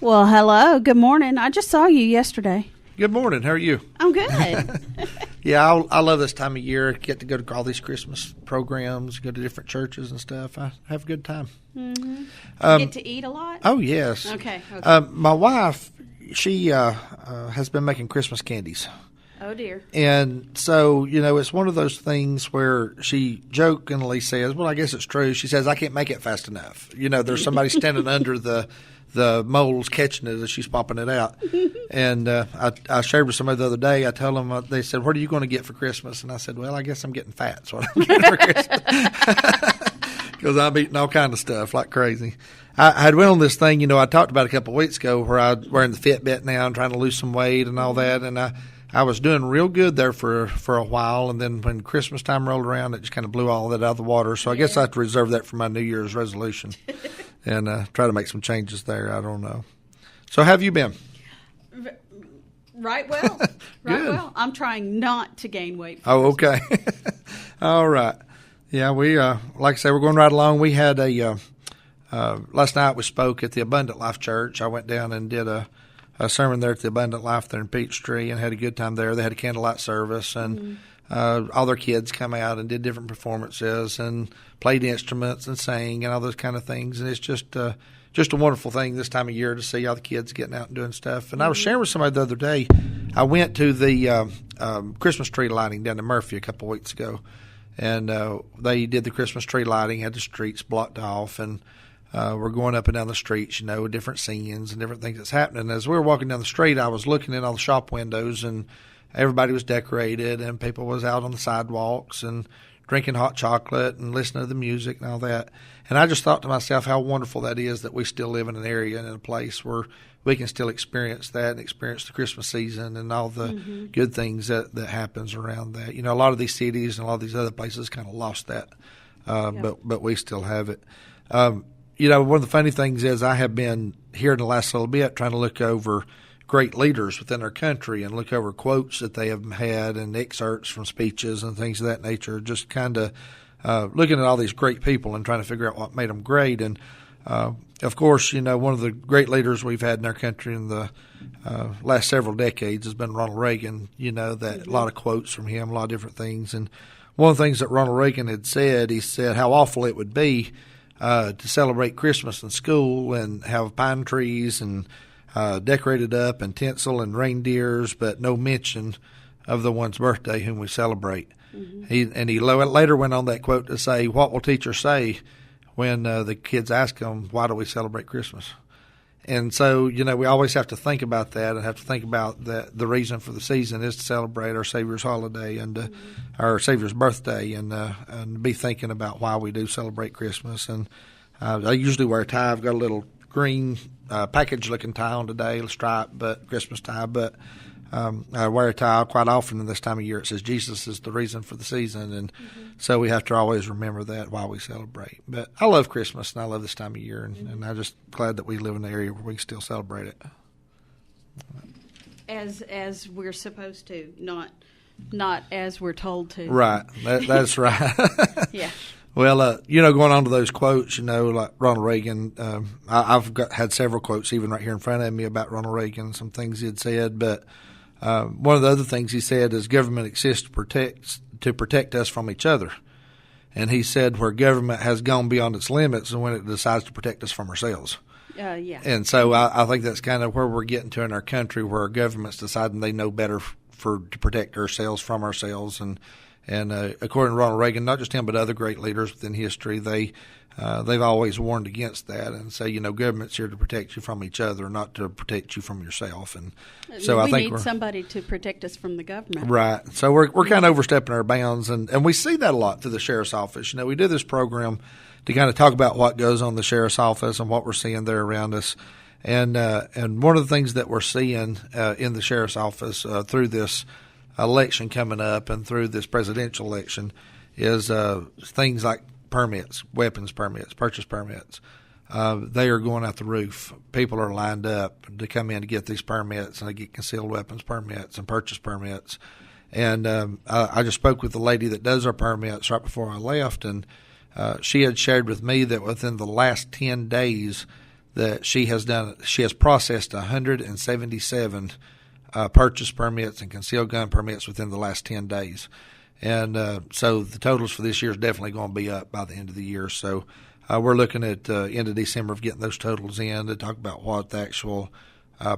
Well, hello. Good morning. I just saw you yesterday. Good morning. How are you? I'm good. Yeah, I love this time of year. Get to go to all these Christmas programs, go to different churches and stuff. I have a good time. Mm-hmm. Get to eat a lot? Oh, yes. Okay. My wife, she has been making Christmas candies. Oh, dear. And so, it's one of those things where she jokingly says, well, I guess it's true. She says, I can't make it fast enough. There's somebody standing under the molds catching it as she's popping it out. And I shared with somebody the other day. I told them, they said, what are you going to get for Christmas? And I said, well, I guess I'm getting fat. So I'm getting for Christmas. Because I'm eating all kind of stuff like crazy. I had went on this thing, I talked about a couple of weeks ago where I'm wearing the Fitbit now and trying to lose some weight and all that. And I was doing real good there for a while. And then when Christmas time rolled around, it just kind of blew all that out of the water. So I guess I have to reserve that for my New Year's resolution and try to make some changes there. I don't know. So how have you been? Right well. Well. I'm trying not to gain weight. Oh, okay. All right. Yeah, we like I say, we're going right along. We had last night we spoke at the Abundant Life Church. I went down and did a sermon there at the Abundant Life there in Peachtree and had a good time there. They had a candlelight service and all their kids come out and did different performances and played instruments and sang and all those kind of things. And it's just a wonderful thing this time of year to see all the kids getting out and doing stuff. And I was sharing with somebody the other day. I went to the Christmas tree lighting down in Murphy a couple of weeks ago. And they did the Christmas tree lighting, had the streets blocked off, and we're going up and down the streets, different scenes and different things that's happening. As we were walking down the street, I was looking in all the shop windows, and everybody was decorated, and people was out on the sidewalks and drinking hot chocolate and listening to the music and all that. And I just thought to myself how wonderful that is that we still live in an area and in a place where we can still experience that and experience the Christmas season and all the good things that happens around that. A lot of these cities and a lot of these other places kind of lost that, but we still have it. One of the funny things is I have been here in the last little bit trying to look over great leaders within our country and look over quotes that they have had and excerpts from speeches and things of that nature, just kind of looking at all these great people and trying to figure out what made them great. And of course, one of the great leaders we've had in our country in the last several decades has been Ronald Reagan. That a lot of quotes from him, a lot of different things. And one of the things that Ronald Reagan had said, he said how awful it would be to celebrate Christmas in school and have pine trees and decorated up and tinsel and reindeers, but no mention of the one's birthday whom we celebrate. He later went on that quote to say, what will teachers say when the kids ask them, why do we celebrate Christmas? And so, we always have to think about that and have to think about that the reason for the season is to celebrate our Savior's holiday and our Savior's birthday and be thinking about why we do celebrate Christmas. And I usually wear a tie. I've got a little green package-looking tie on today, a stripe, but Christmas tie. But I wear a tie quite often in this time of year. It says Jesus is the reason for the season, and so we have to always remember that while we celebrate. But I love Christmas, and I love this time of year, and I'm just glad that we live in an area where we can still celebrate it. As we're supposed to, not as we're told to. Right, that's right. Yeah. Well, going on to those quotes, like Ronald Reagan, I've had several quotes even right here in front of me about Ronald Reagan, some things he had said. But one of the other things he said is government exists to protect us from each other. And he said where government has gone beyond its limits and when it decides to protect us from ourselves. Yeah. And so I think that's kind of where we're getting to in our country, where our government's deciding they know better to protect ourselves from ourselves. And according to Ronald Reagan, not just him but other great leaders within history, they've always warned against that and say, government's here to protect you from each other, not to protect you from yourself. And so we need somebody to protect us from the government, right? So we're kind of overstepping our bounds, and we see that a lot through the sheriff's office. We do this program to kind of talk about what goes on in the sheriff's office and what we're seeing there around us. And one of the things that we're seeing in the sheriff's office through this election coming up and through this presidential election is things like permits, weapons permits, purchase permits. They are going out the roof. People are lined up to come in to get these permits, and they get concealed weapons permits and purchase permits. And I just spoke with the lady that does our permits right before I left, and she had shared with me that within the last 10 days that she has processed 177 purchase permits and concealed gun permits within the last 10 days. And so the totals for this year is definitely going to be up by the end of the year. So we're looking at end of December of getting those totals in to talk about what the actual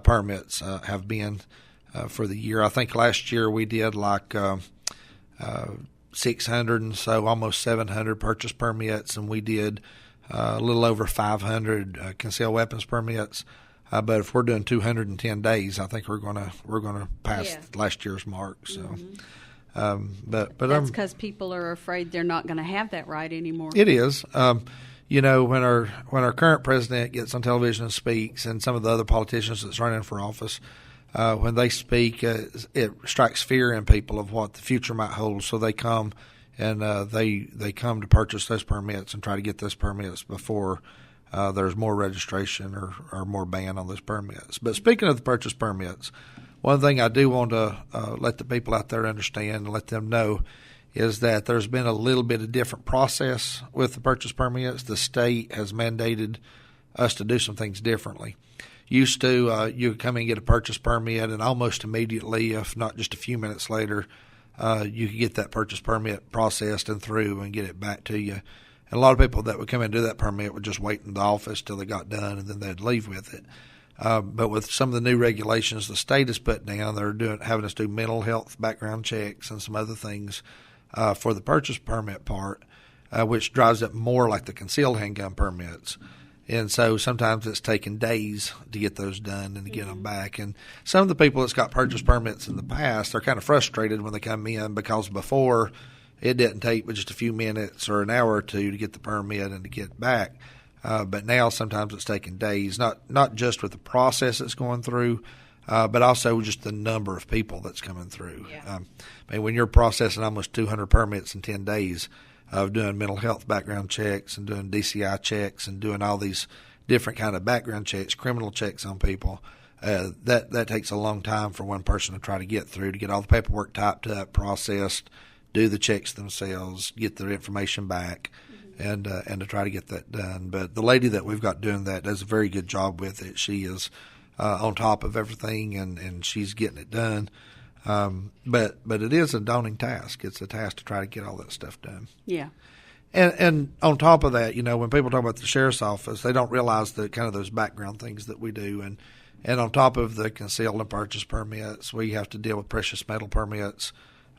permits have been for the year. I think last year we did like 600 and so, almost 700 purchase permits, and we did a little over 500 concealed weapons permits. But if we're doing 210 days, I think we're gonna pass last year's mark. So. But that's because people are afraid they're not going to have that right anymore. It is. When our current president gets on television and speaks, and some of the other politicians that's running for office, when they speak, it strikes fear in people of what the future might hold. So they come and they come to purchase those permits and try to get those permits before there's more registration or more ban on those permits. But speaking of the purchase permits, one thing I do want to let the people out there understand and let them know is that there's been a little bit of different process with the purchase permits. The state has mandated us to do some things differently. Used to, you would come in and get a purchase permit, and almost immediately, if not just a few minutes later, you could get that purchase permit processed and through and get it back to you. And a lot of people that would come in and do that permit would just wait in the office till they got done, and then they'd leave with it. But with some of the new regulations the state has put down, they're having us do mental health background checks and some other things for the purchase permit part, which drives it more like the concealed handgun permits. And so sometimes it's taken days to get those done and to get them back. And some of the people that's got purchase permits in the past are kind of frustrated when they come in because before it didn't take but just a few minutes or an hour or two to get the permit and to get back. But now sometimes it's taking days, not just with the process that's going through, but also just the number of people that's coming through. Yeah. When you're processing almost 200 permits in 10 days of doing mental health background checks and doing DCI checks and doing all these different kind of background checks, criminal checks on people, that takes a long time for one person to try to get through, to get all the paperwork typed up, processed, do the checks themselves, get their information back. And to try to get that done. But the lady that we've got doing that does a very good job with it. She is on top of everything, and she's getting it done. But it is a daunting task. It's a task to try to get all that stuff done. Yeah. And on top of that, when people talk about the sheriff's office, they don't realize the kind of those background things that we do. And on top of the concealed and purchase permits, we have to deal with precious metal permits,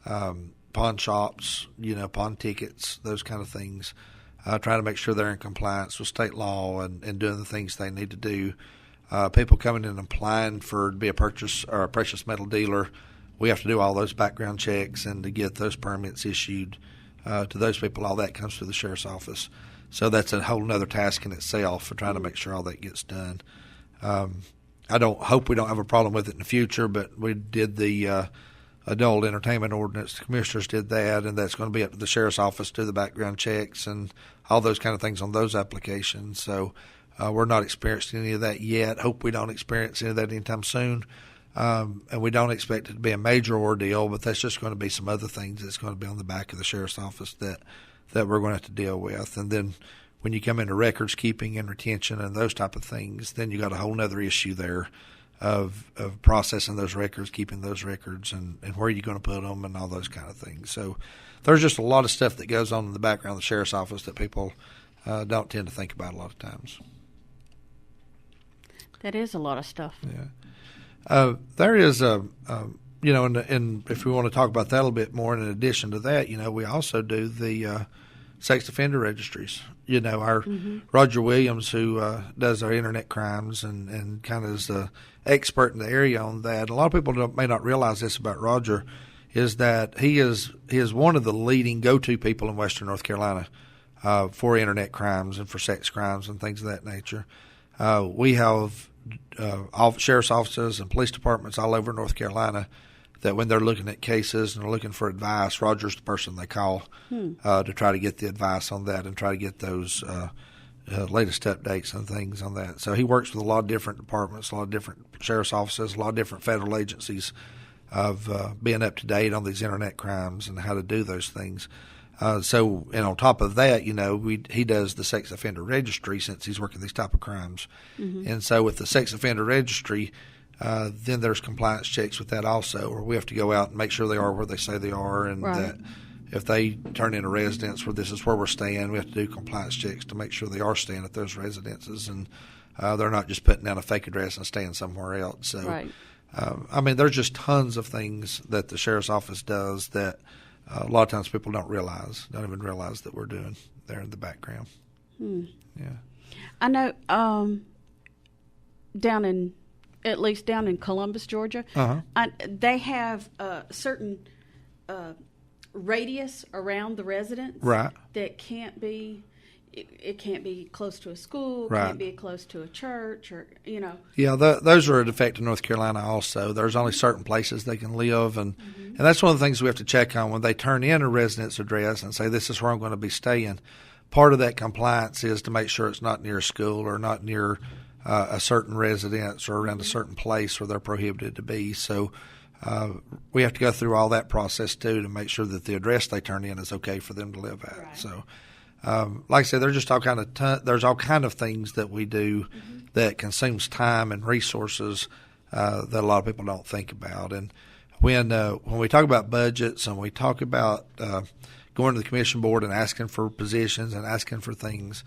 pawn shops, pawn tickets, those kind of things. Trying to make sure they're in compliance with state law and doing the things they need to do. People coming in and applying to be a purchase or a precious metal dealer, we have to do all those background checks and to get those permits issued to those people. All that comes through the sheriff's office. So that's a whole other task in itself for trying to make sure all that gets done. I hope we don't have a problem with it in the future, but we did the adult entertainment ordinance. The commissioners did that, and that's going to be up to the sheriff's office to do the background checks and all those kind of things on those applications. So we're not experiencing any of that yet. Hope we don't experience any of that anytime soon. And we don't expect it to be a major ordeal, but that's just going to be some other things that's going to be on the back of the sheriff's office that we're going to have to deal with. And then when you come into records keeping and retention and those type of things, then you got a whole other issue there of processing those records, keeping those records, and where you're going to put them and all those kind of things. So there's just a lot of stuff that goes on in the background of the sheriff's office that people don't tend to think about a lot of times. That is a lot of stuff. Yeah. There is and if we want to talk about that a little bit more, in addition to that, we also do the sex offender registries. Our Roger Williams, who does our internet crimes and kind of is the expert in the area on that. A lot of people may not realize this about Roger, is that he is one of the leading go-to people in Western North Carolina for internet crimes and for sex crimes and things of that nature. We have sheriff's offices and police departments all over North Carolina that when they're looking at cases and they're looking for advice, Roger's the person they call to try to get the advice on that and try to get those latest updates and things on that. So he works with a lot of different departments, a lot of different sheriff's offices, a lot of different federal agencies of being up to date on these internet crimes and how to do those things. So, and on top of that, he does the sex offender registry since he's working these type of crimes. Mm-hmm. And so with the sex offender registry, then there's compliance checks with that also, where we have to go out and make sure they are where they say they are, and that if they turn in a residence where this is where we're staying, we have to do compliance checks to make sure they are staying at those residences, and they're not just putting down a fake address and staying somewhere else. So, there's just tons of things that the sheriff's office does that a lot of times people don't even realize that we're doing there in the background. Yeah, I know. At least down in Columbus, Georgia, they have a certain radius around the residence that can't be. It can't be close to a school, can't be close to a church, or Yeah, those are in effect in North Carolina also. There's only certain places they can live, and that's one of the things we have to check on when they turn in a residence address and say this is where I'm going to be staying. Part of that compliance is to make sure it's not near a school or not near a certain residence or around a certain place where they're prohibited to be. So we have to go through all that process too to make sure that the address they turn in is okay for them to live at. Right. So. Like I said, there's just there's all kind of things that we do that consumes time and resources that a lot of people don't think about. And when we talk about budgets and we talk about going to the commission board and asking for positions and asking for things,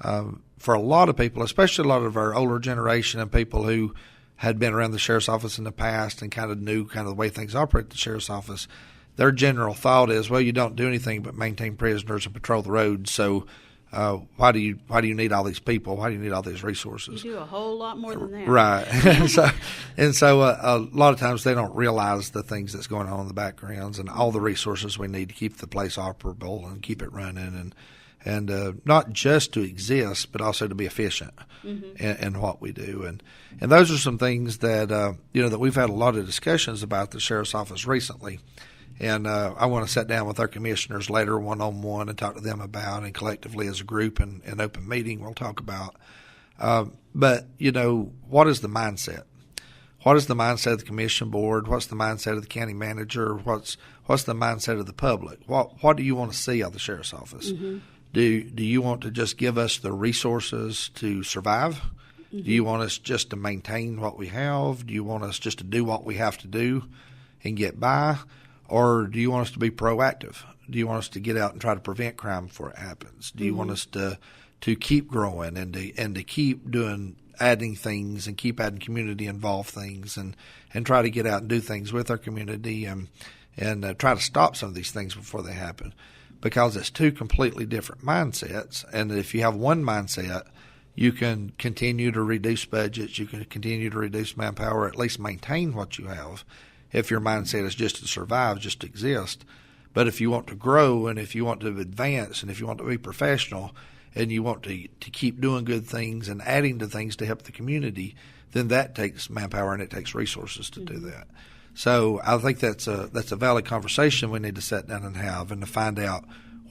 for a lot of people, especially a lot of our older generation and people who had been around the sheriff's office in the past and kind of knew kind of the way things operate at the sheriff's office, their general thought is, well, you don't do anything but maintain prisoners and patrol the roads. So why do you need all these people? Why do you need all these resources? You do a whole lot more than that, right? and so a lot of times they don't realize the things that's going on in the backgrounds and all the resources we need to keep the place operable and keep it running, and not just to exist, but also to be efficient in what we do. And those are some things that that we've had a lot of discussions about the sheriff's office recently. And I want to sit down with our commissioners later one-on-one and talk to them about, and collectively as a group in an open meeting we'll talk about. But, what is the mindset? What is the mindset of the commission board? What's the mindset of the county manager? What's the mindset of the public? What do you want to see out of the sheriff's office? Do you want to just give us the resources to survive? Do you want us just to maintain what we have? Do you want us just to do what we have to do and get by? Or do you want us to be proactive? Do you want us to get out and try to prevent crime before it happens? Do you want us to keep growing and to keep adding things and keep adding community involved things and try to get out and do things with our community and try to stop some of these things before they happen? Because it's two completely different mindsets. And if you have one mindset, you can continue to reduce budgets, you can continue to reduce manpower, at least maintain what you have. If your mindset is just to survive, just to exist. But if you want to grow and if you want to advance and if you want to be professional and you want to keep doing good things and adding to things to help the community, then that takes manpower and it takes resources to do that. So I think that's a valid conversation we need to sit down and have, and to find out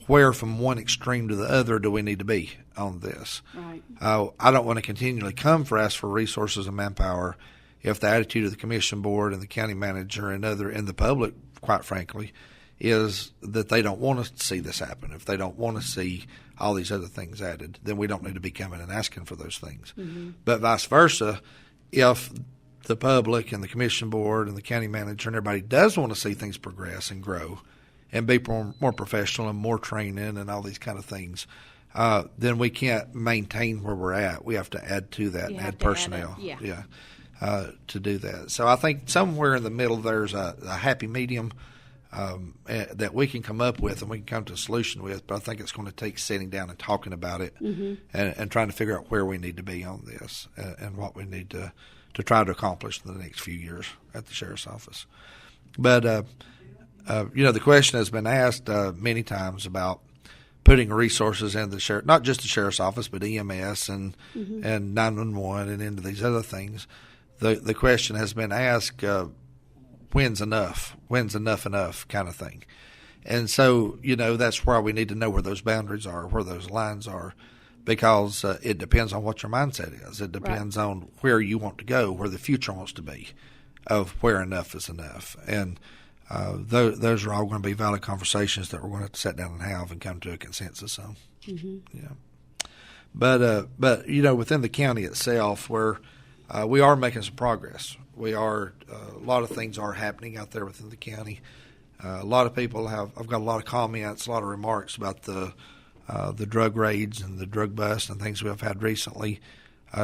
where from one extreme to the other do we need to be on this. Right. I don't want to continually ask for resources and manpower if the attitude of the commission board and the county manager and the public, quite frankly, is that they don't want to see this happen. If they don't want to see all these other things added, then we don't need to be coming and asking for those things. But vice versa, if the public and the commission board and the county manager and everybody does want to see things progress and grow and be more professional and more training and all these kind of things, then we can't maintain where we're at. We have to add to that and add personnel. To do that. So I think somewhere in the middle there's a happy medium that we can come up with and we can come to a solution with, but I think it's going to take sitting down and talking about it and trying to figure out where we need to be on this and what we need to try to accomplish in the next few years at the sheriff's office. But, the question has been asked many times about putting resources in the sheriff, not just the sheriff's office, but EMS and 911 and into these other things. The question has been asked, when's enough? When's enough kind of thing. And so, that's why we need to know where those boundaries are, where those lines are, because it depends on what your mindset is. It depends on where you want to go, where the future wants to be, of where enough is enough. And those are all going to be valid conversations that we're going to have to sit down and have and come to a consensus on. Yeah. But within the county itself, we are making some progress. We are a lot of things are happening out there within the county. A lot of people I've got a lot of comments, a lot of remarks about the drug raids and the drug busts and things we've had recently,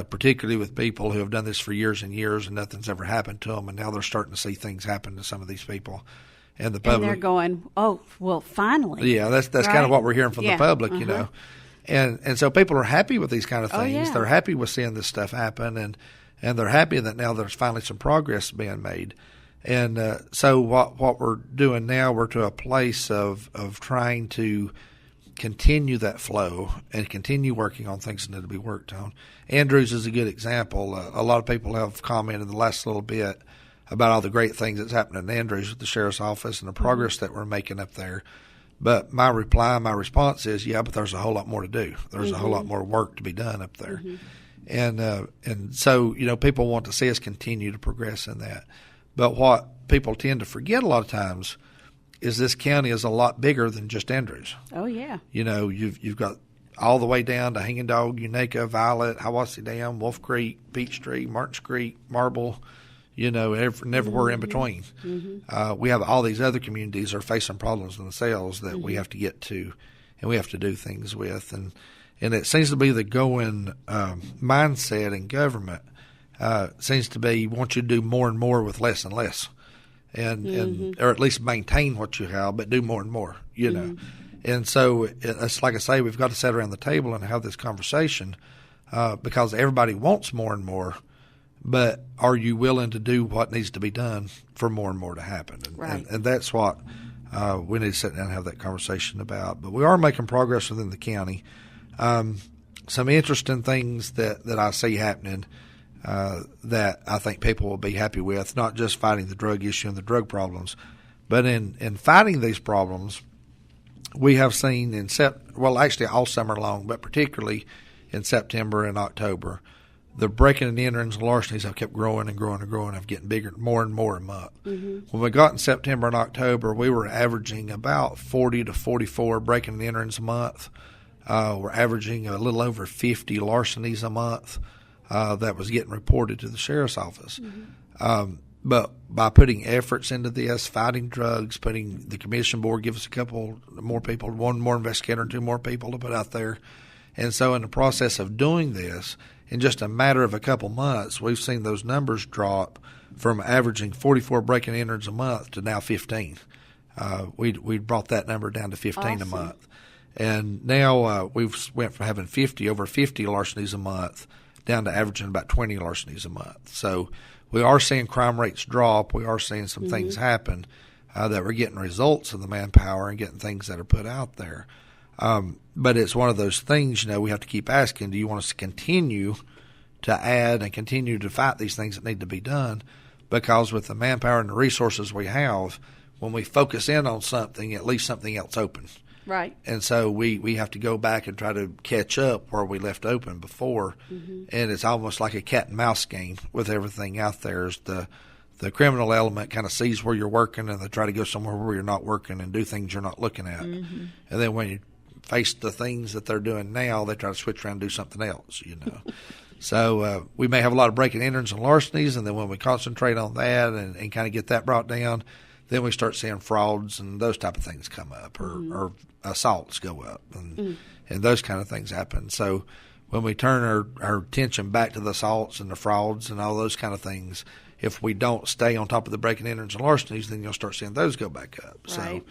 particularly with people who have done this for years and years and nothing's ever happened to them, and now they're starting to see things happen to some of these people. And the public, and they're going, oh, well, finally. Yeah, that's right? Kind of what we're hearing from the public, And so people are happy with these kind of things. Oh, yeah. They're happy with seeing this stuff happen, and they're happy that now there's finally some progress being made. And so what we're doing now, we're to a place of trying to continue that flow and continue working on things that need to be worked on. Andrews is a good example. A lot of people have commented the last little bit about all the great things that's happening in Andrews with the sheriff's office and the progress that we're making up there. But my response is, yeah, but there's a whole lot more to do. There's a whole lot more work to be done up there. And so, people want to see us continue to progress in that. But what people tend to forget a lot of times is this county is a lot bigger than just Andrews. Oh, yeah. You've got all the way down to Hanging Dog, Unaka, Violet, Hiwassee Dam, Wolf Creek, Peachtree, Martins Creek, Marble, everywhere in between. We have all these other communities that are facing problems themselves that we have to get to and we have to do things with. And it seems to be the going mindset in government seems to be want you to do more and more with less and less. And or at least maintain what you have, but do more and more, And so it's like I say, we've got to sit around the table and have this conversation because everybody wants more and more, but are you willing to do what needs to be done for more and more to happen? And that's what we need to sit down and have that conversation about. But we are making progress within the county. Some interesting things that I see happening that I think people will be happy with, not just fighting the drug issue and the drug problems, but in fighting these problems, we have seen actually all summer long, but particularly in September and October, the breaking and enterings and larcenies have kept growing and growing and growing, have getting bigger more and more a month. When we got in September and October, we were averaging about 40 to 44 breaking and enterings a month. We're averaging a little over 50 larcenies a month. That was getting reported to the sheriff's office. But by putting efforts into this, fighting drugs, putting the commission board, give us a couple more people, one more investigator and two more people to put out there. And so in the process of doing this, in just a matter of a couple months, we've seen those numbers drop from averaging 44 break and enters a month to now 15. We brought that number down to 15 a month. And now we've went from having over 50 larcenies a month down to averaging about 20 larcenies a month. So we are seeing crime rates drop. We are seeing some things happen that we're getting results of the manpower and getting things that are put out there. But it's one of those things, we have to keep asking, do you want us to continue to add and continue to fight these things that need to be done? Because with the manpower and the resources we have, when we focus in on something, at least something else opens. Right. And so we have to go back and try to catch up where we left open before. And it's almost like a cat and mouse game with everything out there. The criminal element kind of sees where you're working and they try to go somewhere where you're not working and do things you're not looking at. And then when you face the things that they're doing now, they try to switch around and do something else, So we may have a lot of breaking enterings and larcenies, and then when we concentrate on that and kind of get that brought down, then we start seeing frauds and those type of things come up, or assaults go up, and those kind of things happen. So when we turn our attention back to the assaults and the frauds and all those kind of things, if we don't stay on top of the breaking enterings and larcenies, then you'll start seeing those go back up. Right. So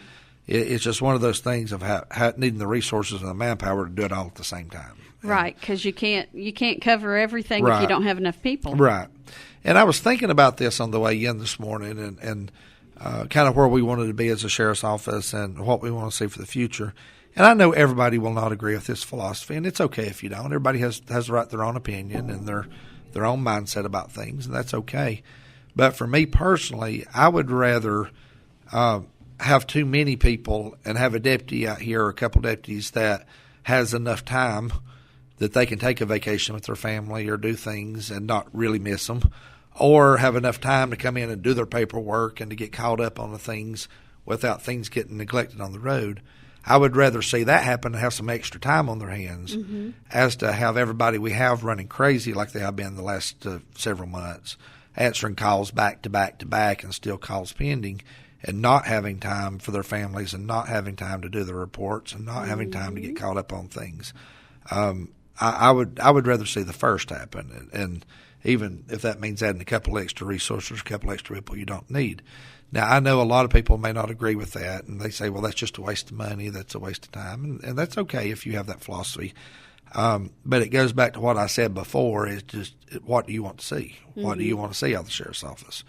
it's just one of those things of how needing the resources and the manpower to do it all at the same time. Right, because you can't cover everything if you don't have enough people. Right. And I was thinking about this on the way in this morning and kind of where we wanted to be as a sheriff's office and what we want to see for the future. And I know everybody will not agree with this philosophy, and it's okay if you don't. Everybody has the right to their own opinion and their own mindset about things, and that's okay. But for me personally, I would rather have too many people and have a deputy out here or a couple deputies that has enough time that they can take a vacation with their family or do things and not really miss them, or have enough time to come in and do their paperwork and to get caught up on the things without things getting neglected on the road. I would rather see that happen and have some extra time on their hands as to have everybody we have running crazy like they have been the last several months, answering calls back to back to back and still calls pending, and not having time for their families and not having time to do the reports and not having time to get caught up on things. I would rather see the first happen, and even if that means adding a couple extra resources, a couple extra people you don't need. Now, I know a lot of people may not agree with that, and they say, well, that's just a waste of money, that's a waste of time, and that's okay if you have that philosophy. But it goes back to what I said before, is just what do you want to see? What do you want to see out of the sheriff's office?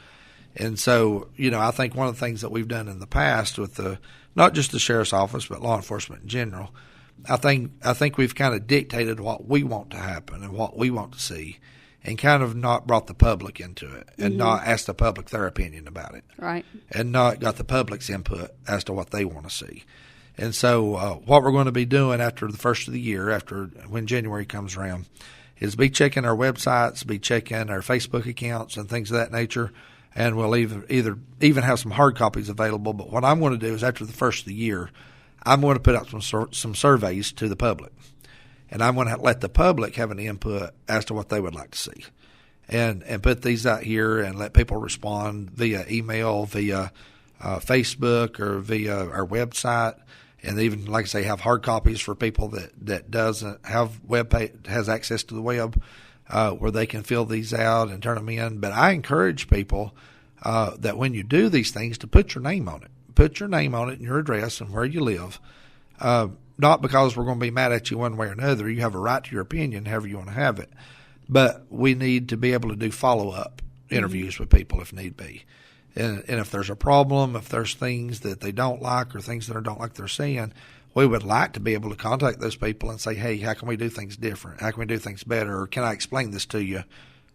And so, I think one of the things that we've done in the past with not just the sheriff's office, but law enforcement in general, I think we've kind of dictated what we want to happen and what we want to see, and kind of not brought the public into it and not asked the public their opinion about it. Right. And not got the public's input as to what they want to see. And so what we're going to be doing after the first of the year, when January comes around, is be checking our websites, be checking our Facebook accounts and things of that nature, and we'll even have some hard copies available. But what I'm going to do is after the first of the year, I'm going to put out some surveys to the public. And I'm going to let the public have an input as to what they would like to see, and put these out here and let people respond via email, via Facebook, or via our website, and even, like I say, have hard copies for people that doesn't have has access to the web, where they can fill these out and turn them in. But I encourage people that when you do these things to put your name on it. Put your name on it and your address and where you live. Not because we're going to be mad at you one way or another. You have a right to your opinion, however you want to have it. But we need to be able to do follow-up interviews with people if need be. And if there's a problem, if there's things that they don't like or things that they don't like they're seeing, we would like to be able to contact those people and say, hey, how can we do things different? How can we do things better? Or can I explain this to you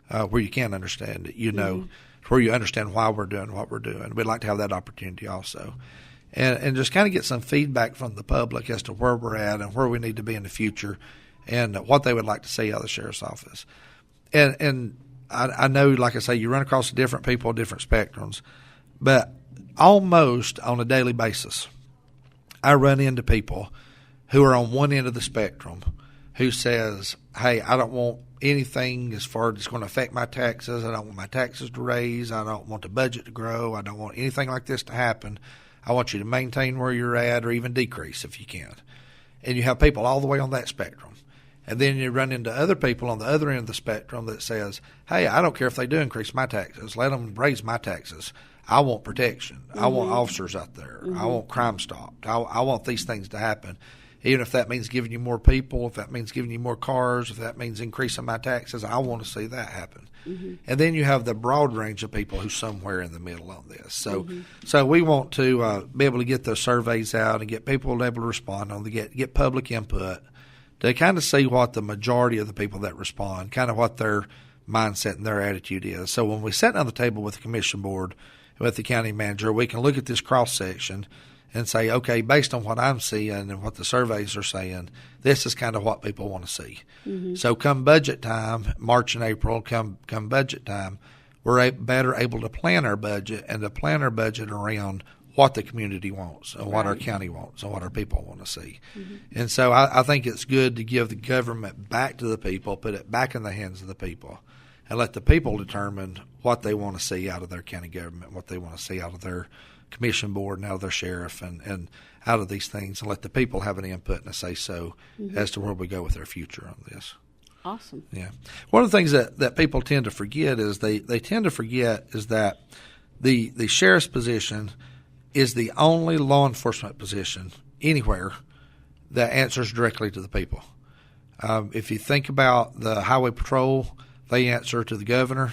where you can understand it, where you understand why we're doing what we're doing. We'd like to have that opportunity also. And just kind of get some feedback from the public as to where we're at and where we need to be in the future and what they would like to see out of the sheriff's office. And I know, like I say, you run across different people, different spectrums, but almost on a daily basis, I run into people who are on one end of the spectrum who says, hey, I don't want anything as far as it's going to affect my taxes. I don't want my taxes to raise. I don't want the budget to grow. I don't want anything like this to happen. I want you to maintain where you're at or even decrease if you can. And you have people all the way on that spectrum. And then you run into other people on the other end of the spectrum that says, hey, I don't care if they do increase my taxes. Let them raise my taxes. I want protection. I want officers out there. I want crime stopped. I want these things to happen. Even if that means giving you more people, if that means giving you more cars, if that means increasing my taxes, I want to see that happen. And then you have the broad range of people who's somewhere in the middle on this. So we want to be able to get those surveys out and get people able to respond on get public input to kind of see what the majority of the people that respond, kind of what their mindset and their attitude is. So when we sit down the table with the commission board, with the county manager, we can look at this cross section and say, okay, based on what I'm seeing and what the surveys are saying, this is kind of what people want to see. So come budget time, March and April, come budget time, we're better able to plan our budget and to plan our budget around what the community wants and what our county wants and what our people want to see. And so I think it's good to give the government back to the people, put it back in the hands of the people, and let the people determine what they want to see out of their county government, what they want to see out of their commission board and out of their sheriff and out of these things, and let the people have an input and a say-so as to where we go with our future on this. Awesome. Yeah. One of the things that people tend to forget is they tend to forget is that the sheriff's position is the only law enforcement position anywhere that answers directly to the people. If you think about the highway patrol, they answer to the governor,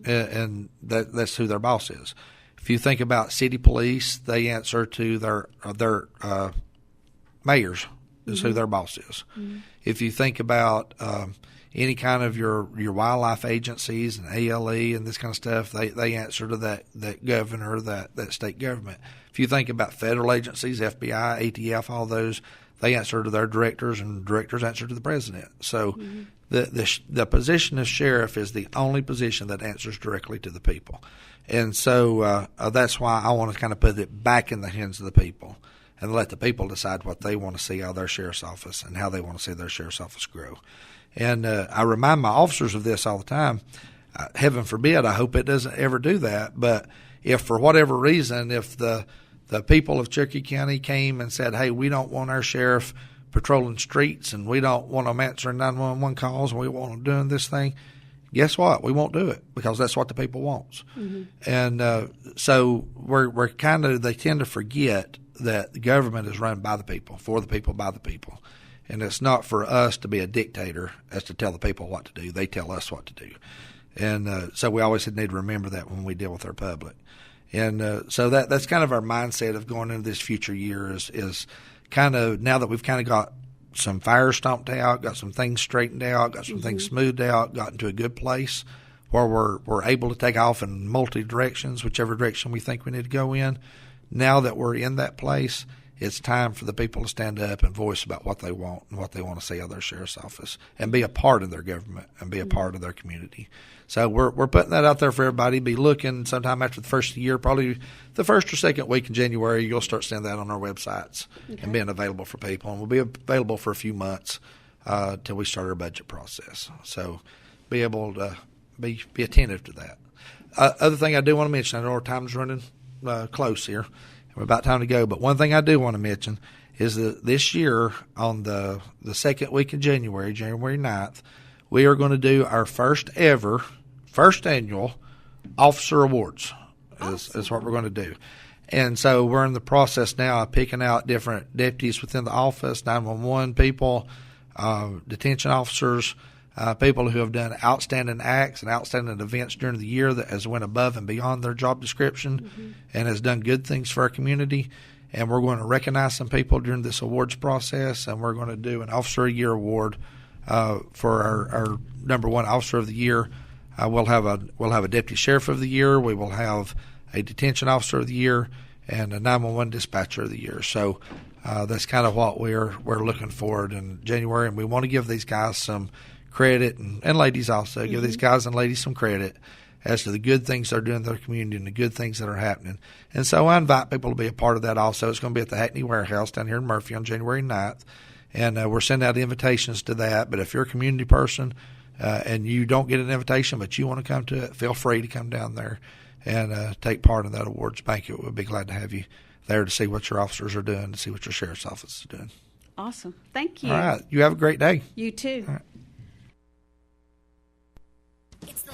and that's who their boss is. If you think about city police, they answer to their mayors, is who their boss is. If you think about any kind of your wildlife agencies and ALE and this kind of stuff, they answer to that governor, that state government. If you think about federal agencies, FBI, ATF, all those, they answer to their directors, and directors answer to the president. So the position of sheriff is the only position that answers directly to the people. And so that's why I want to kind of put it back in the hands of the people and let the people decide what they want to see out of their sheriff's office and how they want to see their sheriff's office grow. And I remind my officers of this all the time. Heaven forbid, I hope it doesn't ever do that. But if for whatever reason, if the people of Cherokee County came and said, hey, we don't want our sheriff patrolling streets and we don't want them answering 911 calls and we want them doing this thing, guess what? We won't do it because that's what the people wants. Mm-hmm. And so we're kind of, they tend to forget that the government is run by the people, for the people, by the people. And it's not for us to be a dictator as to tell the people what to do. They tell us what to do. And so we always need to remember that when we deal with our public. And so that's kind of our mindset of going into this future year is kind of, now that we've kind of got some fire stomped out, got some things straightened out, got some things smoothed out, got into a good place where we're able to take off in multi directions, whichever direction we think we need to go in. Now that we're in that place, it's time for the people to stand up and voice about what they want and what they want to see out of their sheriff's office and be a part of their government and be a part of their community. So we're putting that out there for everybody. Be looking sometime after the first of the year, probably the first or second week in January, you'll start seeing that on our websites and being available for people. And we'll be available for a few months till we start our budget process. So be able to be attentive to that. Other thing I do want to mention, I know our time's running close here. We're about time to go. But one thing I do want to mention is that this year on the second week in January 9th, we are going to do our first annual officer awards is what we're going to do. And so we're in the process now of picking out different deputies within the office, 911 people, detention officers, people who have done outstanding acts and outstanding events during the year that has went above and beyond their job description and has done good things for our community. And we're going to recognize some people during this awards process, and we're going to do an Officer of the Year award for our number one Officer of the Year. We'll have a Deputy Sheriff of the Year. We will have a Detention Officer of the Year and a 911 Dispatcher of the Year. So that's kind of what we're looking forward in January, and we want to give these guys some credit and ladies also, give these guys and ladies some credit as to the good things they're doing in their community and the good things that are happening. And so I invite people to be a part of that also. It's going to be at the Hackney Warehouse down here in Murphy on January 9th. And we're sending out invitations to that. But if you're a community person and you don't get an invitation but you want to come to it, feel free to come down there and take part in that awards banquet. We'll be glad to have you there to see what your officers are doing, to see what your sheriff's office is doing. Awesome. Thank you. All right. You have a great day. You too. All right. It's the